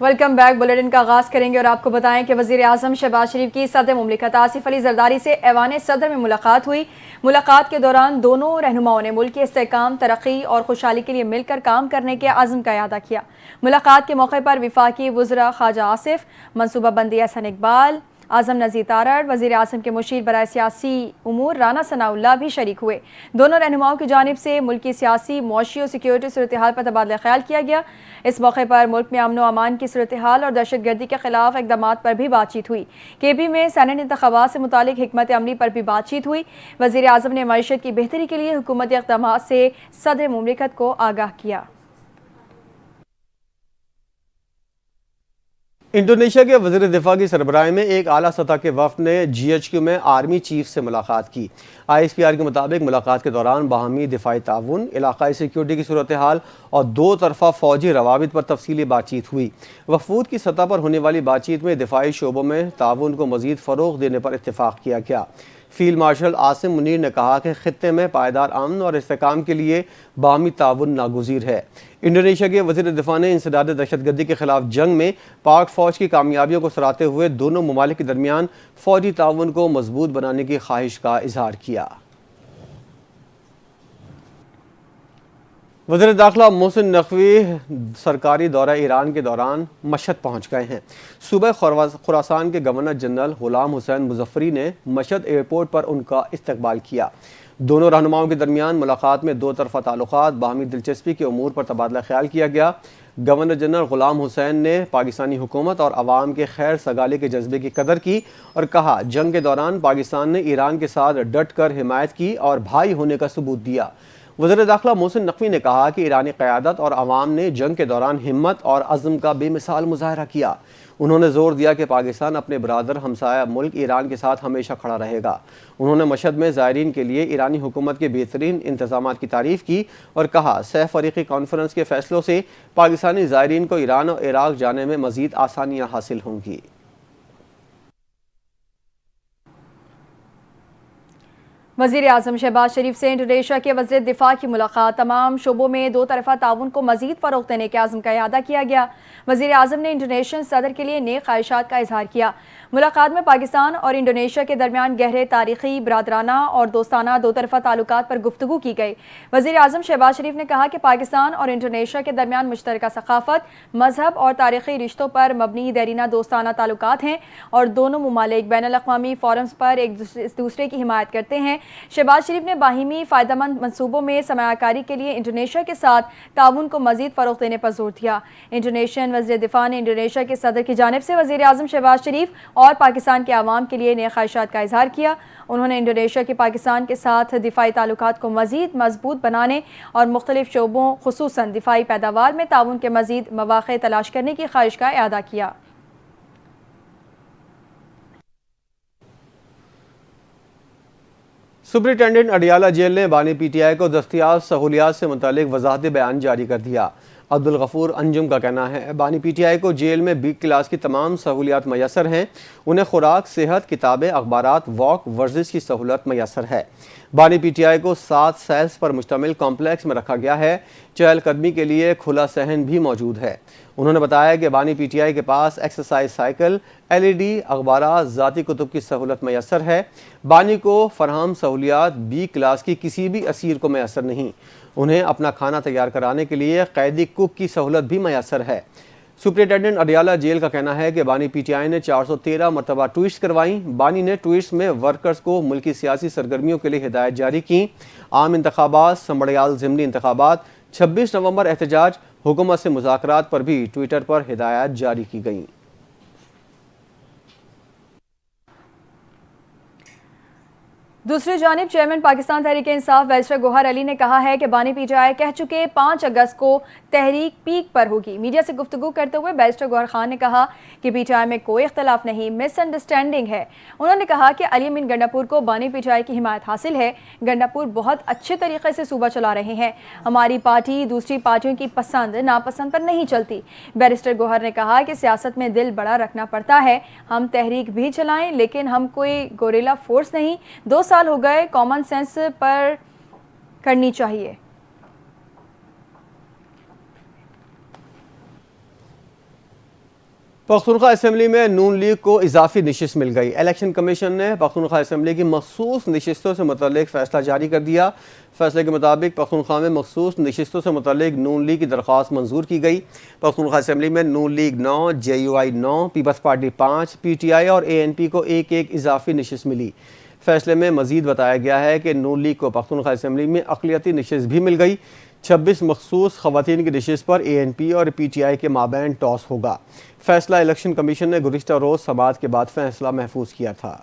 Welcome back. Bulletin کا آغاز کریں گے اور آپ کو بتائیں کہ وزیر اعظم شہباز شریف کی صدر مملکت آصف علی زرداری سے ایوان صدر میں ملاقات ہوئی۔ ملاقات کے دوران دونوں رہنماؤں نے ملک کے استحکام، ترقی اور خوشحالی کے لیے مل کر کام کرنے کے عزم کا اعادہ کیا۔ ملاقات کے موقع پر وفاقی وزراء خواجہ آصف، منصوبہ بندی احسن اقبال، اعظم نذیر تارڑ، وزیر اعظم کے مشیر برائے سیاسی امور رانا ثناء اللہ بھی شریک ہوئے۔ دونوں رہنماؤں کی جانب سے ملک کی سیاسی، معاشی اور سیکیورٹی صورتحال پر تبادلہ خیال کیا گیا۔ اس موقع پر ملک میں امن و امان کی صورتحال اور دہشت گردی کے خلاف اقدامات پر بھی بات چیت ہوئی۔ KB میں سینٹ انتخابات سے متعلق حکمت عملی پر بھی بات چیت ہوئی۔ وزیر اعظم نے معیشت کی بہتری کے لیے حکومتی اقدامات سے صدر مملکت کو آگاہ کیا۔ انڈونیشیا کے وزیر دفاع کی سربراہی میں ایک اعلیٰ سطح کے وفد نے GHQ میں آرمی چیف سے ملاقات کی۔ ISPR کے مطابق ملاقات کے دوران باہمی دفاعی تعاون، علاقائی سیکیورٹی کی صورتحال اور دو طرفہ فوجی روابط پر تفصیلی بات چیت ہوئی۔ وفود کی سطح پر ہونے والی بات چیت میں دفاعی شعبوں میں تعاون کو مزید فروغ دینے پر اتفاق کیا گیا۔ فیلڈ مارشل عاصم منیر نے کہا کہ خطے میں پائیدار امن اور استحکام کے لیے باہمی تعاون ناگزیر ہے۔ انڈونیشیا کے وزیر دفاع نے انسداد دہشت گردی کے خلاف جنگ میں پاک فوج کی کامیابیوں کو سراہتے ہوئے دونوں ممالک کے درمیان فوجی تعاون کو مضبوط بنانے کی خواہش کا اظہار کیا۔ وزیر داخلہ محسن نقوی سرکاری دورہ ایران کے دوران مشہد پہنچ گئے ہیں۔ صوبہ خراسان کے گورنر جنرل غلام حسین مظفری نے مشہد ایئرپورٹ پر ان کا استقبال کیا۔ دونوں رہنماؤں کے درمیان ملاقات میں دو طرفہ تعلقات، باہمی دلچسپی کے امور پر تبادلہ خیال کیا گیا۔ گورنر جنرل غلام حسین نے پاکستانی حکومت اور عوام کے خیر سگالی کے جذبے کی قدر کی اور کہا جنگ کے دوران پاکستان نے ایران کے ساتھ ڈٹ کر حمایت کی اور بھائی ہونے کا ثبوت دیا۔ وزیر داخلہ محسن نقوی نے کہا کہ ایرانی قیادت اور عوام نے جنگ کے دوران ہمت اور عزم کا بے مثال مظاہرہ کیا۔ انہوں نے زور دیا کہ پاکستان اپنے برادر ہمسایہ ملک ایران کے ساتھ ہمیشہ کھڑا رہے گا۔ انہوں نے مشہد میں زائرین کے لیے ایرانی حکومت کے بہترین انتظامات کی تعریف کی اور کہا سہ فریقی کانفرنس کے فیصلوں سے پاکستانی زائرین کو ایران اور عراق جانے میں مزید آسانیاں حاصل ہوں گی۔ وزیر اعظم شہباز شریف سے انڈونیشیا کے وزیر دفاع کی ملاقات۔ تمام شعبوں میں دو طرفہ تعاون کو مزید فروغ دینے کے عزم کا اعادہ کیا گیا۔ وزیر اعظم نے انڈونیشین صدر کے لیے نیک خواہشات کا اظہار کیا۔ ملاقات میں پاکستان اور انڈونیشیا کے درمیان گہرے تاریخی، برادرانہ اور دوستانہ دو طرفہ تعلقات پر گفتگو کی گئی۔ وزیر اعظم شہباز شریف نے کہا کہ پاکستان اور انڈونیشیا کے درمیان مشترکہ ثقافت، مذہب اور تاریخی رشتوں پر مبنی دیرینہ دوستانہ تعلقات ہیں اور دونوں ممالک بین الاقوامی فورمز پر ایک دوسرے کی حمایت کرتے ہیں۔ شہباز شریف نے باہمی فائدہ مند منصوبوں میں سرمایہ کاری کے لیے انڈونیشیا کے ساتھ تعاون کو مزید فروغ دینے پر زور دیا۔ انڈونیشین وزیر دفاع نے انڈونیشیا کے صدر کی جانب سے وزیر اعظم شہباز شریف اور پاکستان کے عوام کے لیے نیک خواہشات کا اظہار کیا۔ انہوں نے انڈونیشیا کے پاکستان کے ساتھ دفاعی تعلقات کو مزید مضبوط بنانے اور مختلف شعبوں خصوصاً دفاعی پیداوار میں تعاون کے مزید مواقع تلاش کرنے کی خواہش کا اعادہ کیا۔ سپرنٹینڈنٹ اڈیالہ جیل نے بانی PTI کو دستیاب سہولیات سے متعلق وضاحتی بیان جاری کر دیا۔ عبدالغفور انجم کا کہنا ہے بانی PTI کو جیل میں B کلاس کی تمام سہولیات میسر ہیں۔ انہیں خوراک، صحت، کتابیں، اخبارات، واک، ورزش کی سہولت میسر ہے۔ بانی PTI کو 7 سیلز پر مشتمل کمپلیکس میں رکھا گیا ہے۔ چہل قدمی کے لیے کھلا صحن بھی موجود ہے۔ انہوں نے بتایا کہ بانی PTI کے پاس ایکسرسائز سائیکل، LED، اخبارات، ذاتی کتب کی سہولت میسر ہے۔ بانی کو فراہم سہولیات B کلاس کی کسی بھی اسیر کو میسر نہیں۔ انہیں اپنا کھانا تیار کرانے کے لیے قیدی کوک کی سہولت بھی میسر ہے۔ سپرنٹینڈنٹ اڈیالہ جیل کا کہنا ہے کہ بانی PTI نے 413 مرتبہ ٹویٹس کروائیں۔ بانی نے ٹویٹس میں ورکرز کو ملکی سیاسی سرگرمیوں کے لیے ہدایت جاری کی۔ عام انتخابات، سمبڑیال ضمنی انتخابات، 26 نومبر احتجاج، حکومت سے مذاکرات پر بھی ٹویٹر پر ہدایات جاری کی گئیں۔ دوسری جانب چیئرمین پاکستان تحریک انصاف بیرسٹر گوہر علی نے کہا ہے کہ بانی PTI کہہ چکے 5 اگست کو تحریک پیک پر ہوگی۔ میڈیا سے گفتگو کرتے ہوئے بیرسٹر گوہر خان نے کہا کہ PTI میں کوئی اختلاف نہیں، مس انڈرسٹینڈنگ ہے۔ انہوں نے کہا کہ علی امین گنڈاپور کو بانی PTI کی حمایت حاصل ہے۔ گنڈاپور بہت اچھے طریقے سے صوبہ چلا رہے ہیں۔ ہماری پارٹی دوسری پارٹیوں کی پسند ناپسند پر نہیں چلتی۔ بیرسٹر گوہر نے کہا کہ سیاست میں دل بڑا رکھنا پڑتا ہے۔ ہم تحریک بھی چلائیں لیکن ہم کوئی گوریلا فورس نہیں۔ 2 سال ہو گئے، کامن سینس پر کرنی چاہیے۔ پختونخوا اسمبلی میں نون لیگ کو اضافی نشست مل گئی۔ الیکشن کمیشن نے پختونخوا اسمبلی کی مخصوص نشستوں سے متعلق فیصلہ جاری کر دیا۔ فیصلے کے مطابق پختونخوا میں مخصوص نشستوں سے متعلق نون لیگ کی درخواست منظور کی گئی۔ پختونخوا اسمبلی میں Noon League 9، J U I 9، Peoples Party 5، P T I اور اے این پی کو ایک ایک اضافی نشست ملی۔ فیصلے میں مزید بتایا گیا ہے کہ نون لیگ کو پختونخوا اسمبلی میں اقلیتی نشست بھی مل گئی۔ 26 مخصوص خواتین کی نشست پر اے این پی اور پی ٹی آئی کے مابین ٹاس ہوگا۔ فیصلہ الیکشن کمیشن نے گزشتہ روز سماعت کے بعد فیصلہ محفوظ کیا تھا۔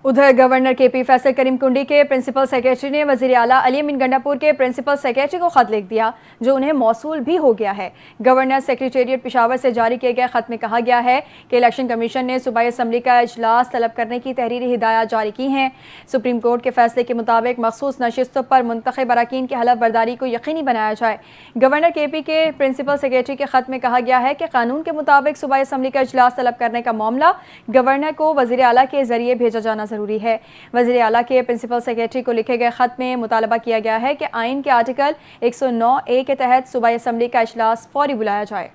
ادھر گورنر کے پی فیصل کریم کنڈی کے پرنسپل سیکریٹری نے وزیر اعلیٰ علی امین گنڈاپور کے پرنسپل سیکریٹری کو خط لکھ دیا جو انہیں موصول بھی ہو گیا ہے۔ گورنر سیکریٹریٹ پشاور سے جاری کیے گئے خط میں کہا گیا ہے کہ الیکشن کمیشن نے صوبائی اسمبلی کا اجلاس طلب کرنے کی تحریری ہدایات جاری کی ہیں۔ سپریم کورٹ کے فیصلے کے مطابق مخصوص نشستوں پر منتخب اراکین کی حلف برداری کو یقینی بنایا جائے۔ گورنر کے پی کے پرنسپل سیکریٹری کے خط میں کہا گیا ہے کہ قانون کے مطابق صوبائی اسمبلی کا اجلاس طلب کرنے کا معاملہ گورنر کو وزیر اعلیٰ کے ذریعے بھیجا جانا ضروری ہے۔ وزیر اعلیٰ کے پرنسپل سیکریٹری کو لکھے گئے خط میں مطالبہ کیا گیا ہے کہ آئین کے آرٹیکل 109A کے تحت صوبائی اسمبلی کا اجلاس فوری بلایا جائے۔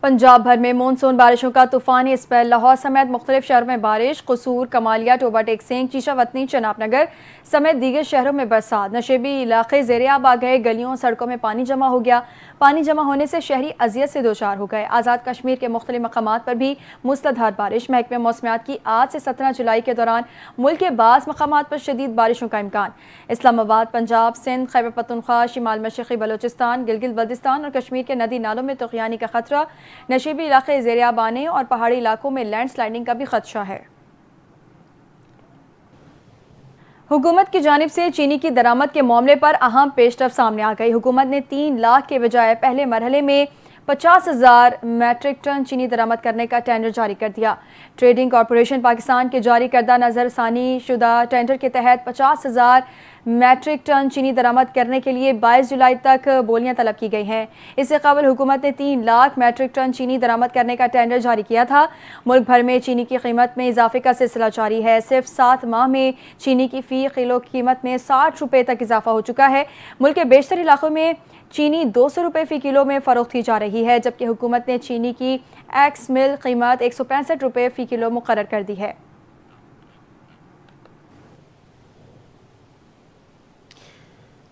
پنجاب بھر میں مونسون بارشوں کا طوفانی اسپیل، لاہور سمیت مختلف شہروں میں بارش، قصور، کمالیہ، ٹوبہ ٹیک سنگھ، چیشا وطنی، چناب نگر سمیت دیگر شہروں میں برسات۔ نشیبی علاقے زیر آب آ گئے، گلیوں سڑکوں میں پانی جمع ہو گیا۔ پانی جمع ہونے سے شہری اذیت سے دوچار ہو گئے۔ آزاد کشمیر کے مختلف مقامات پر بھی موسلادھار بارش۔ محکمہ موسمیات کی آج سے 17 جولائی کے دوران ملک کے بعض مقامات پر شدید بارشوں کا امکان۔ اسلام آباد، پنجاب، سندھ، خیبر پختونخوا، شمال مشرقی بلوچستان، گلگت بلتستان اور کشمیر کے ندی نالوں میں طغیانی کا خطرہ، نشیبی علاقے زیر آب آنے اور پہاڑی علاقوں میں لینڈ سلائڈنگ کا بھی خدشہ ہے۔ حکومت کی جانب سے چینی کی درآمد کے معاملے پر اہم پیش رفت سامنے آ گئی۔ حکومت نے 3 لاکھ کے بجائے پہلے مرحلے میں 50,000 میٹرک ٹن چینی درآمد کرنے کا ٹینڈر جاری کر دیا۔ ٹریڈنگ کارپوریشن پاکستان کے جاری کردہ نظر ثانی شدہ ٹینڈر کے تحت 50,000 میٹرک ٹن چینی درآمد کرنے کے لیے 22 جولائی تک بولیاں طلب کی گئی ہیں۔ اس سے قبل حکومت نے 3 لاکھ میٹرک ٹن چینی درآمد کرنے کا ٹینڈر جاری کیا تھا۔ ملک بھر میں چینی کی قیمت میں اضافے کا سلسلہ جاری ہے۔ صرف 7 ماہ میں چینی کی فی کلو قیمت میں 60 روپے تک اضافہ ہو چکا ہے۔ ملک کے بیشتر علاقوں میں چینی 200 روپے فی کلو میں فروخت کی جا رہی ہے، جبکہ حکومت نے چینی کی ایکس مل قیمت 165 روپے فی کلو مقرر کر دی ہے۔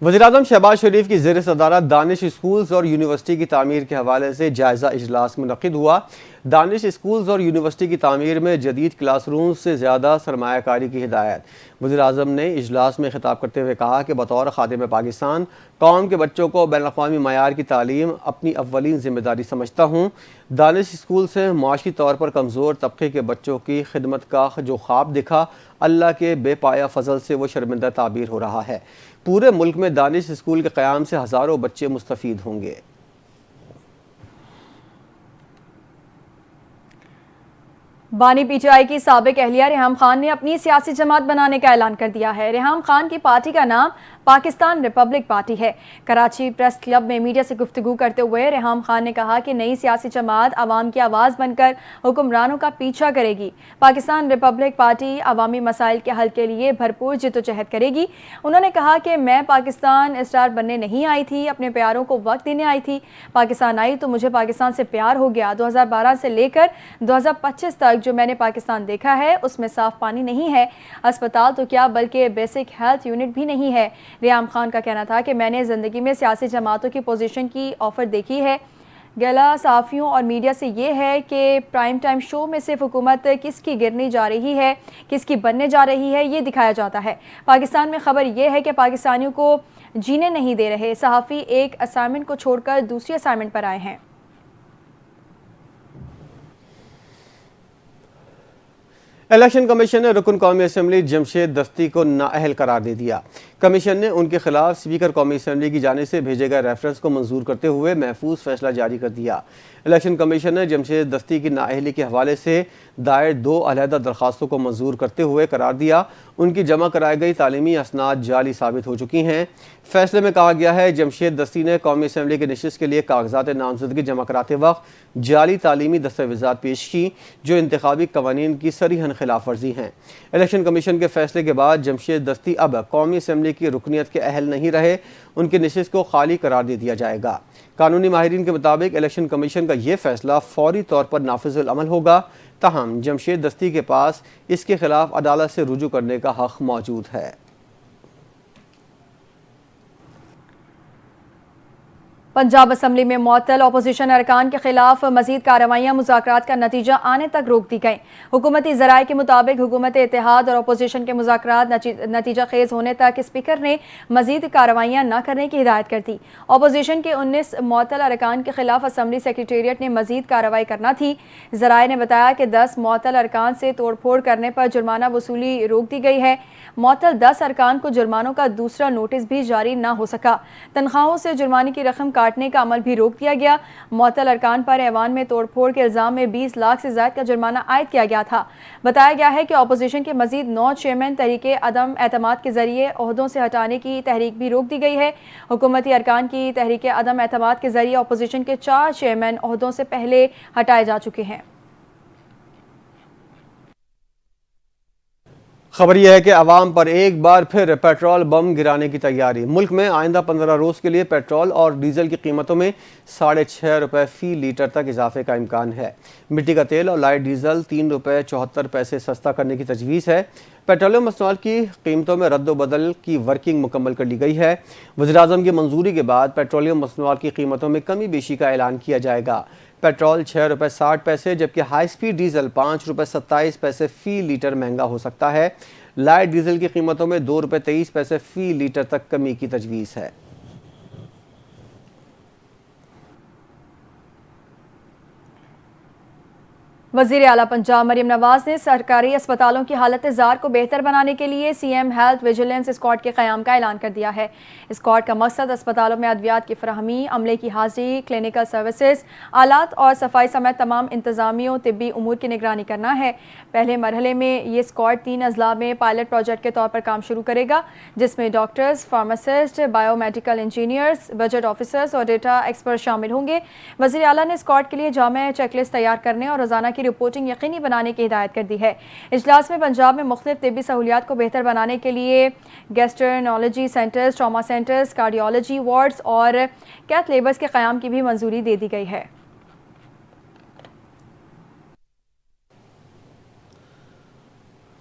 وزیراعظم شہباز شریف کی زیر صدارت دانش اسکولز اور یونیورسٹی کی تعمیر کے حوالے سے جائزہ اجلاس منعقد ہوا۔ دانش اسکولز اور یونیورسٹی کی تعمیر میں جدید کلاس رومز سے زیادہ سرمایہ کاری کی ہدایت۔ وزیراعظم نے اجلاس میں خطاب کرتے ہوئے کہا کہ بطور خادم پاکستان قوم کے بچوں کو بین الاقوامی معیار کی تعلیم اپنی اولین ذمہ داری سمجھتا ہوں۔ دانش اسکول سے معاشی طور پر کمزور طبقے کے بچوں کی خدمت کا جو خواب دکھا، اللہ کے بے پایہ فضل سے وہ شرمندہ تعبیر ہو رہا ہے۔ پورے ملک میں دانش اسکول کے قیام سے ہزاروں بچے مستفید ہوں گے۔ بانی پی ٹی آئی کی سابق اہلیہ ریحام خان نے اپنی سیاسی جماعت بنانے کا اعلان کر دیا ہے۔ ریحام خان کی پارٹی کا نام پاکستان ریپبلک پارٹی ہے۔ کراچی پریس کلب میں میڈیا سے گفتگو کرتے ہوئے ریحام خان نے کہا کہ نئی سیاسی جماعت عوام کی آواز بن کر حکمرانوں کا پیچھا کرے گی۔ پاکستان ریپبلک پارٹی عوامی مسائل کے حل کے لیے بھرپور جدوجہد کرے گی۔ انہوں نے کہا کہ میں پاکستان اسٹار بننے نہیں آئی تھی، اپنے پیاروں کو وقت دینے آئی تھی۔ پاکستان آئی تو مجھے پاکستان سے پیار ہو گیا۔ 2012 سے لے کر 2025 تک جو میں نے پاکستان دیکھا ہے اس میں صاف پانی نہیں ہے، اسپتال تو کیا بلکہ بیسک ہیلتھ یونٹ بھی نہیں ہے۔ ریحام خان کا کہنا تھا کہ میں نے زندگی میں سیاسی جماعتوں کی پوزیشن کی آفر دیکھی ہے۔ گلہ صحافیوں اور میڈیا سے یہ ہے کہ پرائم ٹائم شو میں صرف حکومت کس کی گرنے جا رہی ہے، کس کی بننے جا رہی ہے، یہ دکھایا جاتا ہے۔ پاکستان میں خبر یہ ہے کہ پاکستانیوں کو جینے نہیں دے رہے۔ صحافی ایک اسائنمنٹ کو چھوڑ کر دوسری اسائنمنٹ پر آئے ہیں۔ الیکشن کمیشن نے رکن قومی اسمبلی جمشید دستی کو نااہل قرار دے دیا۔ کمیشن نے ان کے خلاف اسپیکر قومی اسمبلی کی جانب سے بھیجے گئے ریفرنس کو منظور کرتے ہوئے محفوظ فیصلہ جاری کر دیا۔ الیکشن کمیشن نے جمشید دستی کی نااہلی کے حوالے سے دائر 2 علیحدہ درخواستوں کو منظور کرتے ہوئے قرار دیا ان کی جمع کرائی گئی تعلیمی اسناد جعلی ثابت ہو چکی ہیں۔ فیصلے میں کہا گیا ہے جمشید دستی نے قومی اسمبلی کی نشست کے لیے کاغذات نامزدگی جمع کراتے وقت جعلی تعلیمی دستاویزات پیش کی جو انتخابی قوانین کی صریحاً خلاف ورزی ہیں۔ الیکشن کمیشن کے فیصلے کے بعد جمشید دستی اب قومی اسمبلی اسمبلی کی رکنیت کے اہل نہیں رہے ان کی نشست کو خالی قرار دے دیا جائے گا۔ قانونی ماہرین کے مطابق الیکشن کمیشن کا یہ فیصلہ فوری طور پر نافذ العمل ہوگا، تاہم جمشید دستی کے پاس اس کے خلاف عدالت سے رجوع کرنے کا حق موجود ہے۔ پنجاب اسمبلی میں معطل اپوزیشن ارکان کے خلاف مزید کارروائیاں مذاکرات کا نتیجہ آنے تک روک دی گئیں۔ حکومتی ذرائع کے مطابق حکومت اتحاد اور اپوزیشن کے مذاکرات نتیجہ خیز ہونے تک اسپیکر نے مزید کارروائیاں نہ کرنے کی ہدایت کر دی۔ اپوزیشن کے 19 معطل ارکان کے خلاف اسمبلی سیکریٹریٹ نے مزید کارروائی کرنا تھی۔ ذرائع نے بتایا کہ 10 معطل ارکان سے توڑ پھوڑ کرنے پر جرمانہ وصولی روک دی گئی ہے۔ معطل 10 ارکان کو جرمانوں کا دوسرا نوٹس بھی جاری نہ ہو سکا۔ تنخواہوں سے جرمانے کی رقم کاٹنے کا عمل بھی روک دیا گیا۔ معطل ارکان پر ایوان میں توڑ پھوڑ کے الزام میں 20 لاکھ سے زائد کا جرمانہ عائد کیا گیا تھا۔ بتایا گیا ہے کہ اپوزیشن کے مزید 9 چیئرمین تحریک عدم اعتماد کے ذریعے عہدوں سے ہٹانے کی تحریک بھی روک دی گئی ہے۔ حکومتی ارکان کی تحریک عدم اعتماد کے ذریعے اپوزیشن کے 4 چیئرمین عہدوں سے پہلے ہٹائے جا چکے ہیں۔ خبر یہ ہے کہ عوام پر ایک بار پھر پیٹرول بم گرانے کی تیاری۔ ملک میں آئندہ 15 روز کے لیے پیٹرول اور ڈیزل کی قیمتوں میں 6.5 روپے فی لیٹر تک اضافے کا امکان ہے۔ مٹی کا تیل اور لائٹ ڈیزل 3 روپے 74 پیسے سستا کرنے کی تجویز ہے۔ پیٹرولیم مصنوعات کی قیمتوں میں رد و بدل کی ورکنگ مکمل کر لی گئی ہے۔ وزیراعظم کی منظوری کے بعد پیٹرولیم مصنوعات کی قیمتوں میں کمی بیشی کا اعلان کیا جائے گا۔ پیٹرول 6 روپے 60 پیسے جبکہ ہائی سپیڈ ڈیزل 5 روپے 27 پیسے فی لیٹر مہنگا ہو سکتا ہے۔ لائٹ ڈیزل کی قیمتوں میں 2 روپے 23 پیسے فی لیٹر تک کمی کی تجویز ہے۔ وزیر اعلیٰ پنجاب مریم نواز نے سرکاری اسپتالوں کی حالت زار کو بہتر بنانے کے لیے C M health vigilance squad کے قیام کا اعلان کر دیا ہے۔ اسکواڈ کا مقصد اسپتالوں میں ادویات کی فراہمی، عملے کی حاضری، کلینکل سروسز، آلات اور صفائی سمیت تمام انتظامی و طبی امور کی نگرانی کرنا ہے۔ پہلے مرحلے میں یہ اسکواڈ 3 اضلاع میں پائلٹ پروجیکٹ کے طور پر کام شروع کرے گا، جس میں doctors, pharmacist, bio medical engineers, budget officers اور ڈیٹا ایکسپرٹ شامل ہوں گے۔ وزیر اعلیٰ نے اسکواڈ کے لیے جامع چیک لسٹ تیار کرنے اور روزانہ کی رپورٹنگ یقینی بنانے کی ہدایت کر دی ہے۔ اجلاس میں پنجاب میں مختلف طبی سہولیات کو بہتر بنانے کے لیے gastroenterology centres, trauma centres, cardiology wards اور کیتھ لیبز کے قیام کی بھی منظوری دے دی گئی ہے۔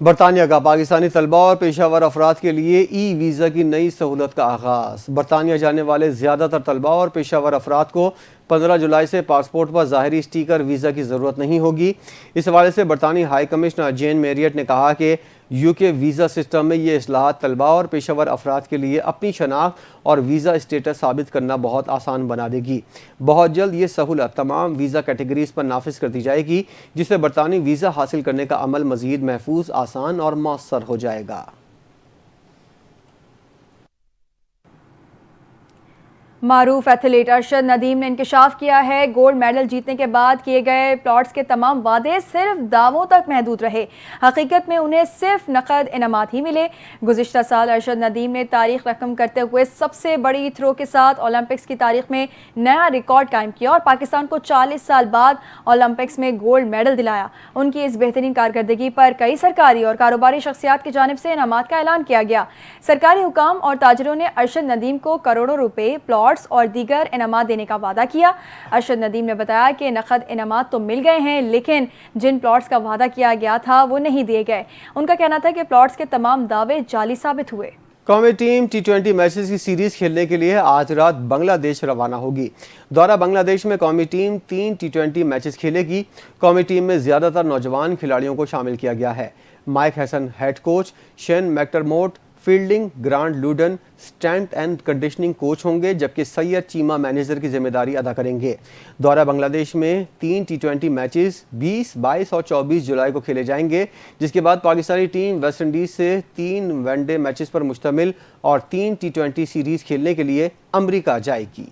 برطانیہ کا پاکستانی طلباء اور پیشہ ور افراد کے لیے ای ویزا کی نئی سہولت کا آغاز۔ برطانیہ جانے والے زیادہ تر طلباء اور پیشہ ور افراد کو 15 جولائی سے پاسپورٹ پر ظاہری اسٹیکر ویزا کی ضرورت نہیں ہوگی۔ اس حوالے سے برطانوی ہائی کمشنر جین میریٹ نے کہا کہ یو کے ویزا سسٹم میں یہ اصلاحات طلباء اور پیشہ ور افراد کے لیے اپنی شناخت اور ویزا اسٹیٹس ثابت کرنا بہت آسان بنا دے گی۔ بہت جلد یہ سہولت تمام ویزا کیٹیگریز پر نافذ کر دی جائے گی، جس سے برطانوی ویزا حاصل کرنے کا عمل مزید محفوظ، آسان اور مؤثر ہو جائے گا۔ معروف ایتھلیٹ ارشد ندیم نے انکشاف کیا ہے گولڈ میڈل جیتنے کے بعد کیے گئے پلاٹس کے تمام وعدے صرف دعووں تک محدود رہے، حقیقت میں انہیں صرف نقد انعامات ہی ملے۔ گزشتہ سال ارشد ندیم نے تاریخ رقم کرتے ہوئے سب سے بڑی تھرو کے ساتھ اولمپکس کی تاریخ میں نیا ریکارڈ قائم کیا اور پاکستان کو 40 سال بعد اولمپکس میں گولڈ میڈل دلایا۔ ان کی اس بہترین کارکردگی پر کئی سرکاری اور کاروباری شخصیات کی جانب سے انعامات کا اعلان کیا گیا۔ سرکاری حکام اور تاجروں نے ارشد ندیم کو کروڑوں روپے، پلاٹس اور دیگر انعامات دینے کا وعدہ کیا۔ ارشد ندیم نے بتایا کہ نقد انعامات تو مل گئے ہیں، لیکن جن پلاٹس کا وعدہ کیا گیا تھا وہ نہیں دیے گئے۔ ان کا کہنا تھا کہ پلاٹس کے تمام دعوے جعلی ثابت ہوئے۔ قومی ٹیم T20 میچز کی سیریز کھیلنے کے لیے آج رات بنگلہ دیش روانہ ہوگی۔ دورہ بنگلہ دیش میں قومی ٹیم 3 T20 میچز کھیلے گی۔ قومی ٹیم میں زیادہ تر نوجوان کھلاڑیوں کو شامل کیا گیا ہے۔ Mic ہیسن head coach, Shane McDermott fielding, Grant Luden strength and conditioning coach ہوں گے، جبکہ سید چیمہ مینیجر کی ذمہ داری ادا کریں گے۔ دورہ بنگلہ دیش میں 3 T20 میچز 20، 22 اور 24 جولائی کو کھیلے جائیں گے، جس کے بعد پاکستانی ٹیم ویسٹ انڈیز سے 3 ون ڈے میچز پر مشتمل اور 3 T20 سیریز کھیلنے کے لیے امریکہ جائے گی۔